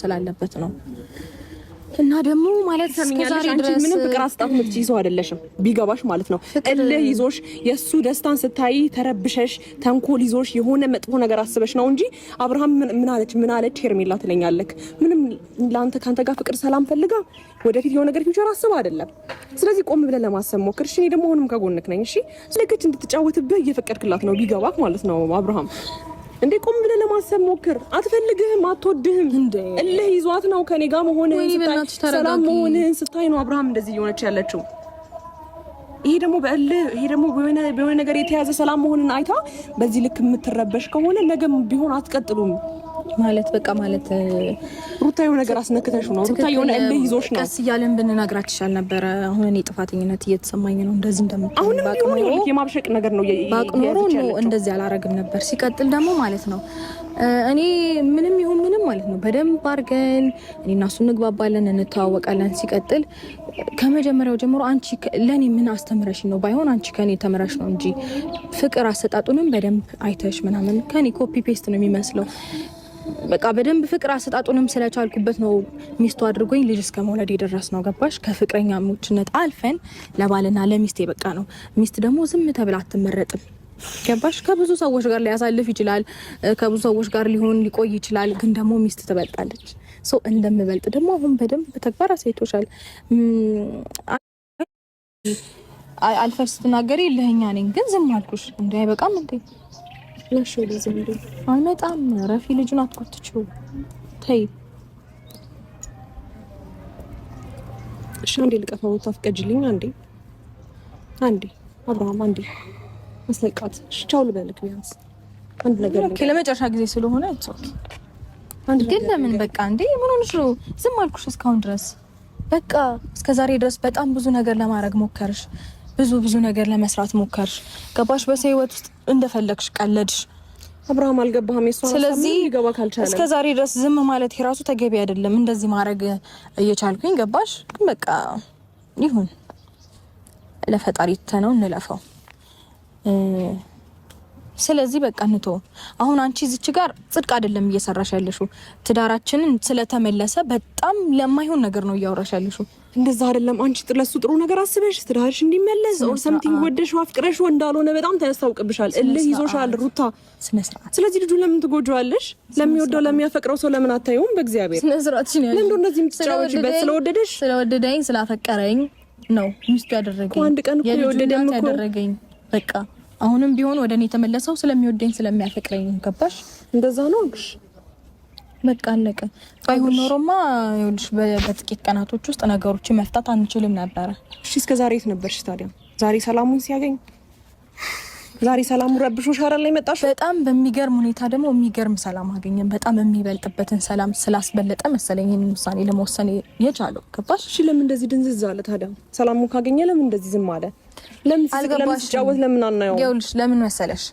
ስላለበት ነው። እና ደግሞ ማለት እስከዛሬ ድረስ ምንም ፍቅር አስጣት ምትጪ ሰው አይደለሽም ቢገባሽ ማለት ነው። እልህ ይዞሽ የሱ ደስታን ስታይ ተረብሸሽ ተንኮል ይዞሽ የሆነ መጥፎ ነገር አስበሽ ነው እንጂ አብርሃም ምን አለች ሄርሜላ ትለኛለህ። ምንም ላንተ ካንተ ጋር ፍቅር ሰላም ፈልጋ ወደፊት የሆነ ነገር ፊውቸር አስባ አይደለም። ስለዚህ ቆም ብለን ለማሰብ ሞክር እሺ። እኔ ደግሞ አሁንም ከጎንክ ነኝ እሺ። ስለዚህ እንድትጫወትብህ እየፈቀድክላት ነው ቢገባክ ማለት ነው አብርሃም እንዴ ቆም ብለህ ለማሰብ ሞክር። አትፈልግህም፣ አትወድህም። እልህ ይዟት ነው ከኔ ጋር መሆንህን ስታይ ሰላም መሆንህን ስታይ ነው አብርሃም እንደዚህ እየሆነች ያለችው። ይሄ ደግሞ በሆነ ነገር የተያዘ ሰላም መሆንን አይታ በዚህ ልክ የምትረበሽ ከሆነ ነገም ቢሆን አትቀጥሉም ማለት በቃ ማለት ሩታ የሆነ ነገር አስነክተሽ ነው። ሩታ የሆነ እልህ ይዞሽ ነው። ቀስ እያለን ብንነግራት ይሻል ነበር። አሁን እኔ ጥፋተኝነት እየተሰማኝ ነው እንደዚህ እንደምትሆን ባቅኖ የማብሸቅ ነገር ነው ባቅኖ እንደዚህ አላረግም ነበር። ሲቀጥል ደግሞ ማለት ነው እኔ ምንም ይሁን ምንም ማለት ነው በደንብ አድርገን እኔና እሱ እንግባባለን፣ እንተዋወቃለን። ሲቀጥል ከመጀመሪያው ጀምሮ አንቺ ለኔ ምን አስተምረሽ ነው? ባይሆን አንቺ ከኔ ተምረሽ ነው እንጂ ፍቅር አሰጣጡንም በደንብ አይተሽ ምናምን ከኔ ኮፒ ፔስት ነው የሚመስለው። በቃ በደንብ ፍቅር አሰጣጡንም ስለቻልኩበት ነው ሚስቱ አድርጎኝ ልጅ እስከ መውለድ የደረስ ነው። ገባሽ? ከፍቅረኛሞችነት አልፈን ለባልና ለሚስት በቃ ነው። ሚስት ደግሞ ዝም ተብላ አትመረጥም። ገባሽ? ከብዙ ሰዎች ጋር ሊያሳልፍ ይችላል፣ ከብዙ ሰዎች ጋር ሊቆይ ይችላል። ግን ደግሞ ሚስት ትበልጣለች። ሶ እንደምበልጥ ደግሞ አሁን በደንብ በተግባር አሳይቶሻል። አልፈሽ ስትናገሪ ለኛ ነኝ ግን ዝም አልኩሽ። እንዴ አይበቃም እንዴ? ለሽ ወደ ዘንድ አልመጣም። ረፊ ልጁን አትቆጥጪው ተይ። እሺ አንዴ ልቀፋው ታፍቀጅልኝ። አንዴ አብርሃም አንዴ መስለቃት ቻው ልበልክ ቢያንስ አንድ ነገር ነው። ለመጨረሻ ጊዜ ስለሆነ ኦኬ። አንድ ግን ለምን በቃ እንዴ ምን ሆነሽ ነው? ዝም አልኩሽ እስካሁን ድረስ በቃ እስከዛሬ ድረስ በጣም ብዙ ነገር ለማድረግ ሞከርሽ፣ ብዙ ነገር ለመስራት ሞከርሽ። ገባሽ? በሰው ህይወት ውስጥ እንደፈለግሽ ቀለድሽ። አብርሃም አልገባህም? ስለዚህ ሊገባ ካልቻለ እስከዛሬ ድረስ ዝም ማለት የራሱ ተገቢ አይደለም። እንደዚህ ማድረግ እየቻልኩኝ ገባሽ? ግን በቃ ይሁን ለፈጣሪ ተነው እንለፈው። ስለዚህ በቃ እንቶ አሁን አንቺ እዚች ጋር ጽድቅ አይደለም እየሰራሽ ያለሽው። ትዳራችንን ስለተመለሰ በጣም ለማይሆን ነገር ነው እያወራሽ ያለሽው። እንደዛ አይደለም። አንቺ ለሱ ጥሩ ነገር አስበሽ ትዳርሽ እንዲመለስ ኦር ሰምቲንግ ወደሽ አፍቅረሽ እንዳልሆነ በጣም ታያስታውቅብሻል። እልህ ይዞሻል ሩታ ስነ ስርዓት። ስለዚህ ልጁ ለምን ትጎጆዋለሽ? ለሚወደው ለሚያፈቅረው ሰው ለምን አታዩም? በእግዚአብሔር ስነ ስርዓትሽን ያለሽ ለምን እንደዚህ የምትጫወቺበት? ስለወደደኝ ስላፈቀረኝ ነው ሚስቱ ያደረገኝ። አንድ ቀን እኮ የወደደኝ እኮ ያደረገኝ በቃ አሁንም ቢሆን ወደ እኔ ተመለሰው ስለሚወደኝ ስለሚያፈቅረኝ። ገባሽ? እንደዛ ነው እሺ በቃ አለቀ። ባይሆን ኖሮማ ይኸውልሽ በጥቂት ቀናቶች ውስጥ ነገሮችን መፍታት አንችልም ነበር። እሺ እስከ ዛሬ የት ነበርሽ ታዲያ? ዛሬ ሰላሙን ሲያገኝ ዛሬ ሰላሙ ረብሾሽ አይደል የመጣሽ? በጣም በሚገርም ሁኔታ ደግሞ የሚገርም ሰላም አገኘን። በጣም የሚበልጥበትን ሰላም ስላስበለጠ መሰለኝ ይሄንን ውሳኔ ለመወሰን የቻለው። ገባሽ? እሺ ለምን እንደዚህ ድንዝዝ አለ ታዲያ? ሰላሙን ካገኘ ለምን እንደዚህ ዝም አለ? ለምን ሲጫወት ለምን አናየው? ይኸውልሽ ለምን መሰለሽ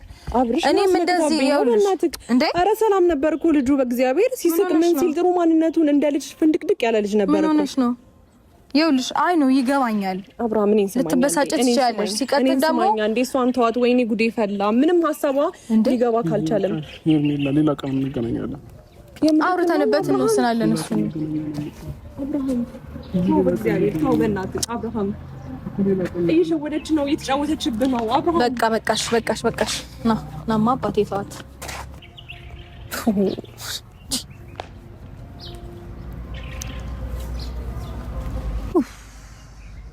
እኔም እንደዚህ ይኸውልሽ እንዴ አረ ሰላም ነበር እኮ ልጁ በእግዚአብሔር ሲስቅ ምን ሲል ጥሩ ማንነቱን እንደ ልጅ ፍንድቅድቅ ያለ ልጅ ነበር እኮ። ምን ሆነሽ ነው? ይኸውልሽ አይ ነው ይገባኛል። አብርሃም እኔን ሰማኝ ልትበሳጨት ትችያለሽ። ሲቀጥል ደግሞ እንዴ እሷን ተዋት። ወይኔ ጉዴ ፈላ። ምንም ሐሳቧ ሊገባ ካልቻለም ሌላ ቀን እንገናኛለን። አውርተንበት እንወስናለን። እሱ አብርሃም ነው በእግዚአብሔር ተው በእናትህ አብርሃም እየሸወደች ነው፣ እየተጫወተችብህ ነው አብርሃም። በቃሽ ናማ አባቴ ተዋት።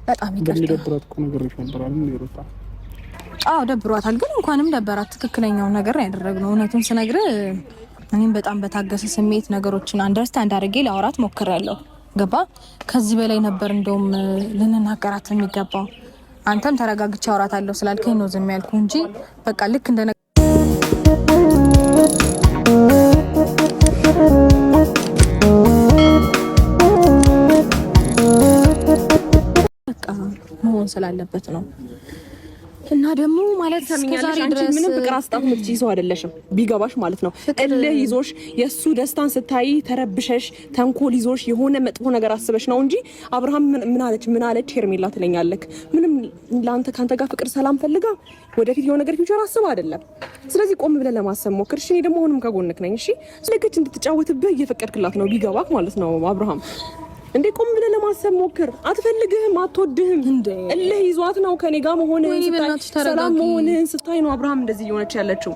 በጣም ይደብራል እኮ ነገሮች ነበር አይደል? ይሮጣ አዎ ደብሯታል። ግን እንኳንም ደበራት። ትክክለኛው ነገር ያደረግነው እውነቱን ስነግርህ እኔም በጣም በታገሰ ስሜት ነገሮችን አንደርስታንድ አድርጌ ላወራት ሞክሬያለሁ። ገባ? ከዚህ በላይ ነበር እንደውም ልንናገራት የሚገባው። አንተም ተረጋግቼ አወራታለሁ ስላልከኝ ነው ዝም ያልኩ እንጂ በቃ ልክ እንደ በቃ መሆን ስላለበት ነው። እና ደግሞ ማለት እስከዛሬ ድረስ ምንም ፍቅር አስጣት ምትጪ ሰው አይደለሽም ቢገባሽ ማለት ነው። እልህ ይዞሽ የሱ ደስታን ስታይ ተረብሸሽ ተንኮል ይዞሽ የሆነ መጥፎ ነገር አስበሽ ነው እንጂ አብርሃም ምን አለች ሄርሜላ ትለኛለክ። ምንም ላንተ ካንተ ጋር ፍቅር ሰላም ፈልጋ ወደፊት የሆነ ነገር ፊውቸር አስባ አይደለም። ስለዚህ ቆም ብለህ ለማሰብ ሞክር። እሺ እኔ ደግሞ አሁንም ከጎንክ ነኝ። እሺ ስለከች እንድትጫወትብህ እየፈቀድክላት ነው ቢገባክ ማለት ነው አብርሃም እንዴ ቆም ብለህ ለማሰብ ሞክር። አትፈልግህም፣ አትወድህም። እልህ ይዟት ነው ከኔ ጋር መሆንህን ስታይ ሰላም መሆንህን ስታይ ነው አብርሃም እንደዚህ እየሆነች ያለችው።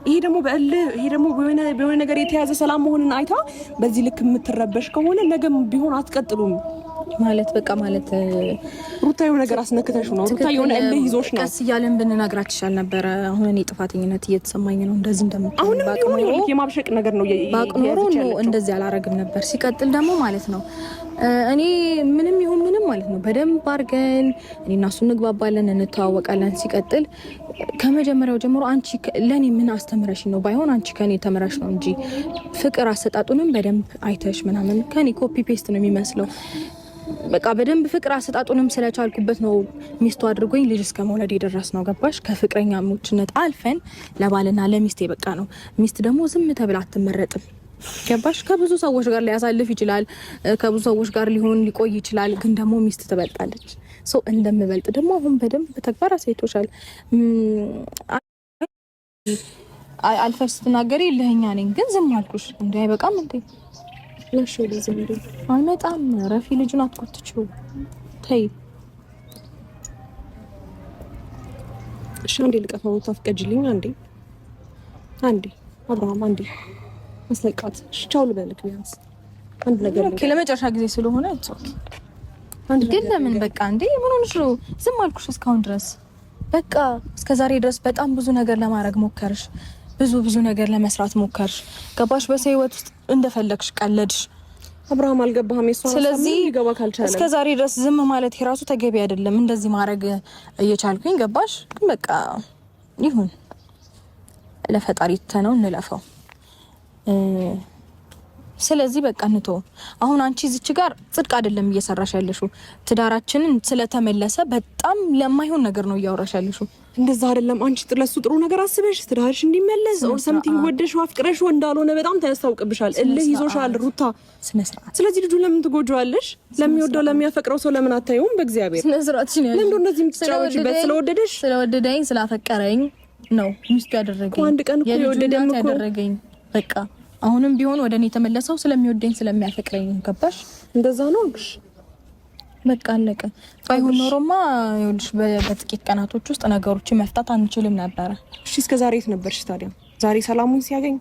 ይሄ ደግሞ በእልህ ይሄ ደግሞ በሆነ ነገር የተያዘ ሰላም መሆንን አይታ በዚህ ልክ የምትረበሽ ከሆነ ነገም ቢሆን አትቀጥሉም ማለት በቃ ማለት ሩታ የሆነ ነገር አስነክተሽ ነው። ሩታ የሆነ እልህ ይዞሽ ነው። ቀስ እያለን ብንነግራት ይሻል ነበረ። አሁን እኔ ጥፋተኝነት እየተሰማኝ ነው እንደዚህ እንደምትሆን አሁን ቢሆን የማብሸቅ ነገር ነው ባቅኖሮ እንደዚህ አላረግም ነበር። ሲቀጥል ደግሞ ማለት ነው እኔ ምንም ይሁን ምንም ማለት ነው በደንብ አድርገን እኔና እሱ እንግባባለን፣ እንተዋወቃለን። ሲቀጥል ከመጀመሪያው ጀምሮ አንቺ ለኔ ምን አስተምረሽ ነው? ባይሆን አንቺ ከኔ ተምረሽ ነው እንጂ ፍቅር አሰጣጡንም በደንብ አይተሽ ምናምን ከኔ ኮፒ ፔስት ነው የሚመስለው። በቃ በደንብ ፍቅር አሰጣጡንም ስለቻልኩበት ነው ሚስቱ አድርጎኝ ልጅ እስከ መውለድ የደረስ ነው። ገባሽ? ከፍቅረኛሞችነት አልፈን ለባልና ለሚስት የበቃ ነው። ሚስት ደግሞ ዝም ተብላ አትመረጥም። ገባሽ? ከብዙ ሰዎች ጋር ሊያሳልፍ ይችላል፣ ከብዙ ሰዎች ጋር ሊቆይ ይችላል። ግን ደግሞ ሚስት ትበልጣለች። ሶ እንደምበልጥ ደግሞ አሁን በደንብ በተግባር አሳይቶሻል። አልፈሽ ስትናገሪ ለኛ ነኝ ግን ዝም አልኩሽ። እንዴ አይበቃም እንዴ? ለሽ ወደ ዘንድ አልመጣም። ረፊ ልጁን አትቆጥችው። ተይ እሺ። አንዴ ልቀፋው ታፍቀጅልኝ። አንዴ አብርሃም አንዴ መስለቃት። እሺ ቻው ልበልክ ቢያንስ አንድ ነገር ነው። ለመጨረሻ ጊዜ ስለሆነ ግን ለምን በቃ እንዴ ምን ሆነሽ ነው? ዝም አልኩሽ እስካሁን ድረስ። በቃ እስከዛሬ ድረስ በጣም ብዙ ነገር ለማድረግ ሞከርሽ። ብዙ ነገር ለመስራት ሞከርሽ። ገባሽ? በሰው ህይወት ውስጥ እንደፈለግሽ ቀለድሽ። አብርሃም አልገባህም? ስለዚህ ሊገባ ካልቻለ እስከ ዛሬ ድረስ ዝም ማለት የራሱ ተገቢ አይደለም። እንደዚህ ማድረግ እየቻልኩኝ ገባሽ? ግን በቃ ይሁን፣ ለፈጣሪ ተነው እንለፈው። ስለዚህ በቃ እንቶ አሁን አንቺ እዚች ጋር ጽድቅ አይደለም እየሰራሽ ያለሽው። ትዳራችንን ስለተመለሰ በጣም ለማይሆን ነገር ነው እያወራሽ ያለሽው። እንደዛ አይደለም። አንቺ ለሱ ጥሩ ነገር አስበሽ ትዳርሽ እንዲመለስ ኦር ሰምቲንግ ወደሽው አፍቅረሽው እንዳልሆነ በጣም ተያስታውቅብሻል። እልህ ይዞሻል ሩታ። ስነ ስርዓት። ስለዚህ ልጁ ለምን ትጎጂዋለሽ? ለሚወደው ለሚያፈቅረው ሰው ለምን አታዩም? በእግዚአብሔር ስነ ስርዓትሽ ነው። ለምን እንደዚህ የምትጫወቺበት? ስለወደደኝ ስላፈቀረኝ ነው ሚስቱ ያደረገኝ። አንድ ቀን እኮ የወደደም እኮ ያደረገኝ በቃ አሁንም ቢሆን ወደ እኔ ተመለሰው ስለሚወደኝ ስለሚያፈቅረኝ። ገባሽ? እንደዛ ነው እሺ በቃ አለቀ። ባይሆን ኖሮማ ይኸውልሽ በጥቂት ቀናቶች ውስጥ ነገሮችን መፍታት አንችልም ነበር። እሺ እስከ ዛሬ የት ነበርሽ ታዲያ? ዛሬ ሰላሙን ሲያገኝ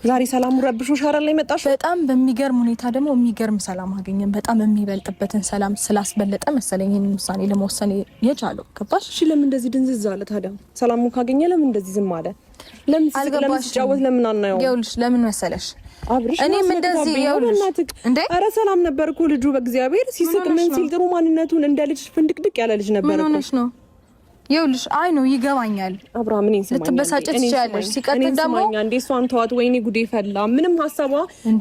ዛሬ ሰላሙ ረብሾሽ አይደል የመጣሽ? በጣም በሚገርም ሁኔታ ደግሞ የሚገርም ሰላም አገኘን። በጣም የሚበልጥበትን ሰላም ስላስበለጠ መሰለኝ ይሄን ውሳኔ ለመወሰን የቻለው። ገባሽ? እሺ ለምን እንደዚህ ድንዝዝ አለ ታዲያ? ሰላሙን ካገኘ ለምን እንደዚህ ዝም አለ? ለምን ሲጫወት ለምን አናየው? ይኸውልሽ ለምን መሰለሽ እኔም እንደዚህ ይኸውልሽ እንዴ ኧረ ሰላም ነበር እኮ ልጁ በእግዚአብሔር ሲስቅ ምን ሲል ጥሩ ማንነቱን እንደ ልጅ ፍንድቅድቅ ያለ ልጅ ነበር እኮ። ምን ሆነሽ ነው? ይኸውልሽ አይ ነው ይገባኛል። አብርሃም እኔን ሰማኝ ልትበሳጨት ትችያለሽ። ሲቀጥል ደግሞ እንዴ እሷን ተዋት። ወይኔ ጉዴ ፈላ። ምንም ሀሳቧ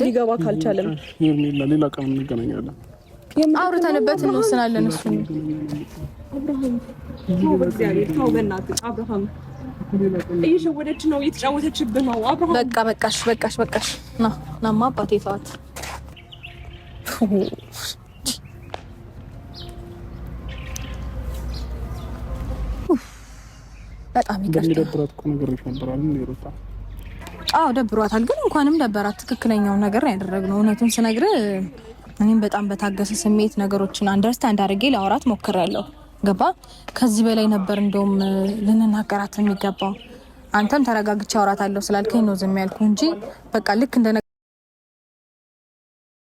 ሊገባ ካልቻለም ሌላ ቀን እንገናኛለን። አውርተንበት እንወስናለን። እሱ አብርሃም ነው በእግዚአብሔር ተው በእናትህ አብርሃም እየሸወደች ነው፣ እየተጫወተችብህ ነው። አብርሃም በቃ በቃሽ። ናማ አባቴ ተዋት። በጣም እንደሚደብራት እኮ ነገሮች ነበር አይደል? ይሩታ አዎ ደብሯታል። ግን እንኳንም ደበራት። ትክክለኛው ነገር ያደረግነው እውነቱን ስነግር እኔም በጣም በታገሰ ስሜት ነገሮችን አንደርስታንድ አድርጌ ላወራት ሞክሬያለሁ። ገባ? ከዚህ በላይ ነበር እንደውም ልንናገራት የሚገባው። አንተም ተረጋግቼ አወራታለሁ ስላልከኝ ነው ዝም ያልኩ እንጂ በቃ ልክ እንደ